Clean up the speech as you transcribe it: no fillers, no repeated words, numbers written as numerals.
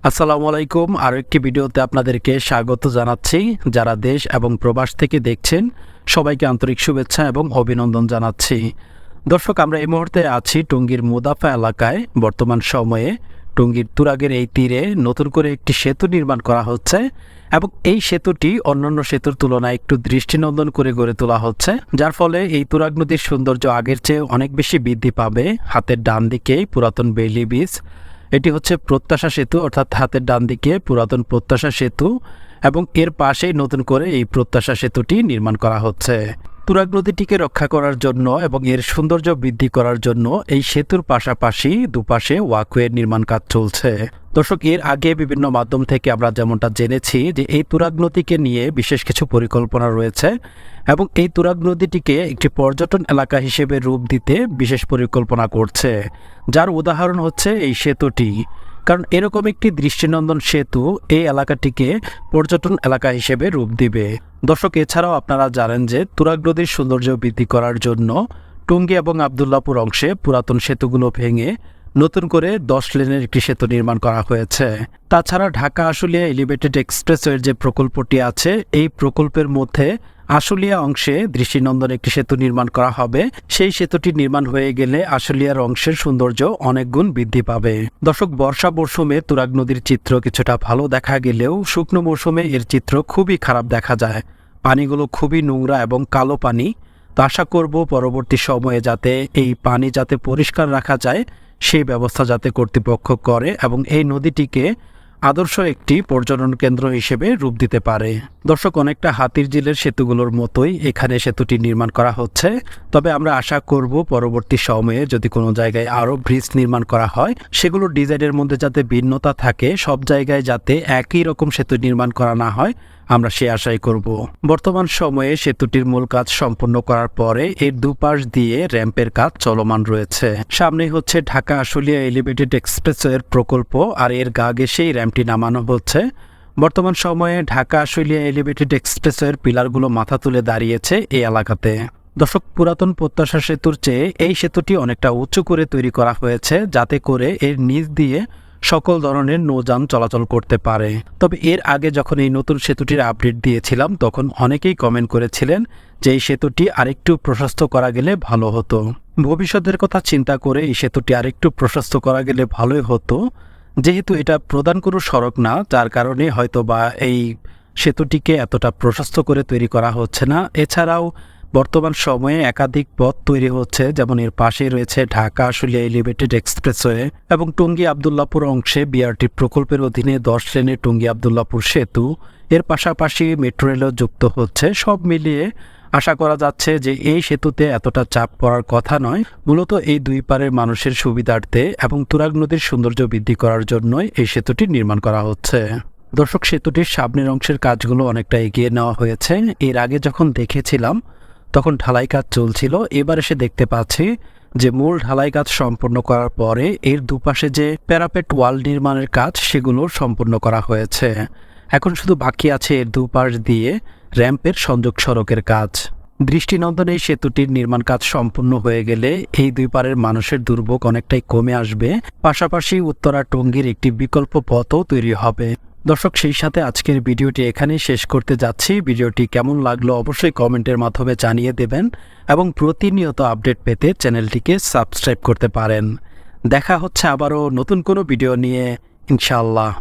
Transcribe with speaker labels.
Speaker 1: আসসালামু আলাইকুম। আরও একটি ভিডিওতে আপনাদেরকে স্বাগত জানাচ্ছি। যারা দেশ এবং প্রবাস থেকে দেখছেন সবাইকে আন্তরিক শুভেচ্ছা এবং অভিনন্দন জানাচ্ছি। দর্শক, আমরা এই মুহূর্তে আছি টঙ্গীর মুদাফা এলাকায়। বর্তমান সময়ে টঙ্গীর তুরাগের এই তীরে নতুন করে একটি সেতু নির্মাণ করা হচ্ছে এবং এই সেতুটি অন্যান্য সেতুর তুলনায় একটু দৃষ্টিনন্দন করে গড়ে তোলা হচ্ছে, যার ফলে এই তুরাগ নদীর সৌন্দর্য আগের চেয়ে অনেক বেশি বৃদ্ধি পাবে। হাতের ডান দিকে পুরাতন বেইলি ব্রিজ, এটি হচ্ছে প্রত্যাশা সেতু, অর্থাৎ হাতের ডান দিকে পুরাতন প্রত্যাশা সেতু এবং এর পাশেই নতুন করে এই প্রত্যাশা সেতুটি নির্মাণ করা হচ্ছে। তুরাগ নদীটিকে রক্ষা করার জন্য এবং এর সৌন্দর্য বৃদ্ধি করার জন্য এই সেতুর পাশাপাশি দুপাশে ওয়াকওয়ে নির্মাণ কাজ চলছে। দর্শক, এর আগে বিভিন্ন মাধ্যম থেকে আমরা যেমনটা জেনেছি যে এই তুরাগ নদীকে নিয়ে বিশেষ কিছু পরিকল্পনা রয়েছে এবং এই তুরাগ নদীটিকে একটি পর্যটন এলাকা হিসেবে রূপ দিতে বিশেষ পরিকল্পনা করছে, যার উদাহরণ হচ্ছে এই সেতুটি। কারণ এরকম একটি দৃষ্টিনন্দন সেতু এই এলাকাটিকে পর্যটন এলাকা হিসেবে রূপ দিবে। দর্শক, এছাড়াও আপনারা জানেন যে তুরাগ নদীর সৌন্দর্য বৃদ্ধি করার জন্য টঙ্গী এবং আবদুল্লাপুর অংশে পুরাতন সেতুগুলো ভেঙে নতুন করে 10 লেনের একটি সেতু নির্মাণ করা হয়েছে। তাছাড়া ঢাকা আশুলিয়া এলিভেটেড এক্সপ্রেসওয়ের যে প্রকল্পটি আছে, এই প্রকল্পের মধ্যে আশুলিয়া অংশে দৃষ্টিনন্দন একটি সেতু নির্মাণ করা হবে। সেই সেতুটি নির্মাণ হয়ে গেলে আশুলিয়ার অংশের সৌন্দর্য অনেক গুণ বৃদ্ধি পাবে। দর্শক, বর্ষা মৌসুমে তুরাগ নদীর চিত্র কিছুটা ভালো দেখা গেলেও শুকনো মৌসুমে এর চিত্র খুবই খারাপ দেখা যায়। পানিগুলো খুবই নোংরা এবং কালো পানি। তো আশা করব পরবর্তী সময়ে যাতে এই পানি যাতে পরিষ্কার রাখা যায় সেই ব্যবস্থা যাতে কর্তৃপক্ষ করে এবং এই নদীটিকে আদর্শ একটি পর্যটন কেন্দ্র হিসেবে রূপ দিতে পারে। দর্শক, অনেকটা হাতিরঝিলের সেতুগুলোর মতোই এখানে সেতুটি নির্মাণ করা হচ্ছে। তবে আমরা আশা করব পরবর্তী সময়ে যদি কোনো জায়গায় আরও ব্রিজ নির্মাণ করা হয়, সেগুলোর ডিজাইনের মধ্যে যাতে ভিন্নতা থাকে, সব জায়গায় যাতে একই রকম সেতু নির্মাণ করা না হয়, আমরা সে আশাই করব। বর্তমান সময়ে সেতুটির মূল কাজ সম্পন্ন করার পরে এর দুপাশ দিয়ে র্যাম্পের কাজ চলমান রয়েছে। সামনে হচ্ছে ঢাকা আশুলিয়া এলিভেটেড এক্সপ্রেসওয়ের প্রকল্প, আর এর গা ঘেঁষেই র্যাম্পটি নামানো হচ্ছে। বর্তমান সময়ে ঢাকা আশুলিয়া এলিভেটেড এক্সপ্রেসওয়ের পিলারগুলো মাথা তুলে দাঁড়িয়েছে এই এলাকাতে। দর্শক, পুরাতন প্রত্যাশা সেতুর চেয়ে এই সেতুটি অনেকটা উঁচু করে তৈরি করা হয়েছে, যাতে করে এর নিচ দিয়ে সকল ধরনের নৌযান চলাচল করতে পারে। তবে এর আগে যখন এই নতুন সেতুটির আপডেট দিয়েছিলাম, তখন অনেকেই কমেন্ট করেছিলেন যে এই সেতুটি আরেকটু প্রশস্ত করা গেলে ভালো হতো। ভবিষ্যতের কথা চিন্তা করে এই সেতুটি আরেকটু প্রশস্ত করা গেলে ভালোই হতো। যেহেতু এটা প্রধান কোনো সড়ক না, যার কারণে হয়তো বা এই সেতুটিকে এতটা প্রশস্ত করে তৈরি করা হচ্ছে না। এছাড়াও বর্তমান সময়ে একাধিক পথ তৈরি হচ্ছে, যেমন এর পাশে রয়েছে ঢাকা আশুলিয়া এলিভেটেড এক্সপ্রেসওয়ে এবং টঙ্গী আবদুল্লাপুর অংশে বিআরটি প্রকল্পের অধীনে 10 লেনের টঙ্গী আবদুল্লাপুর সেতু। এর পাশাপাশি মেট্রো রেলও যুক্ত হচ্ছে। সব মিলিয়ে আশা করা যাচ্ছে যে এই সেতুতে এতটা চাপ পড়ার কথা নয়। মূলত এই দুই পারের মানুষের সুবিধার্থে এবং তুরাগ নদীর সৌন্দর্য বৃদ্ধি করার জন্যই এই সেতুটি নির্মাণ করা হচ্ছে। দর্শক, সেতুটির সামনের অংশের কাজগুলো অনেকটা এগিয়ে নেওয়া হয়েছে। এর আগে যখন দেখেছিলাম তখন ঢালাই কাজ চলছিল। এবার এসে দেখতে পাচ্ছি যে মূল ঢালাই কাজ সম্পন্ন করার পরে এর দুপাশে যে প্যারাপেট ওয়াল নির্মাণের কাজ, সেগুলো সম্পূর্ণ করা হয়েছে। এখন শুধু বাকি আছে এর দুপাশ দিয়ে র্যাম্পের সংযোগ সড়কের কাজ। দৃষ্টিনন্দন এই সেতুটির নির্মাণ কাজ সম্পূর্ণ হয়ে গেলে এই দুই পারের মানুষের দুর্ভোগ অনেকটাই কমে আসবে। পাশাপাশি উত্তরা টঙ্গীর একটি বিকল্প পথও তৈরি হবে। দর্শক, সেই সাথে আজকের ভিডিওটি এখানেই শেষ করতে যাচ্ছি। ভিডিওটি কেমন লাগলো অবশ্যই কমেন্টের মাধ্যমে জানিয়ে দেবেন এবং প্রতিনিয়ত আপডেট পেতে চ্যানেলটিকে সাবস্ক্রাইব করতে পারেন। দেখা হচ্ছে আবারও নতুন কোনো ভিডিও নিয়ে, ইনশাআল্লাহ।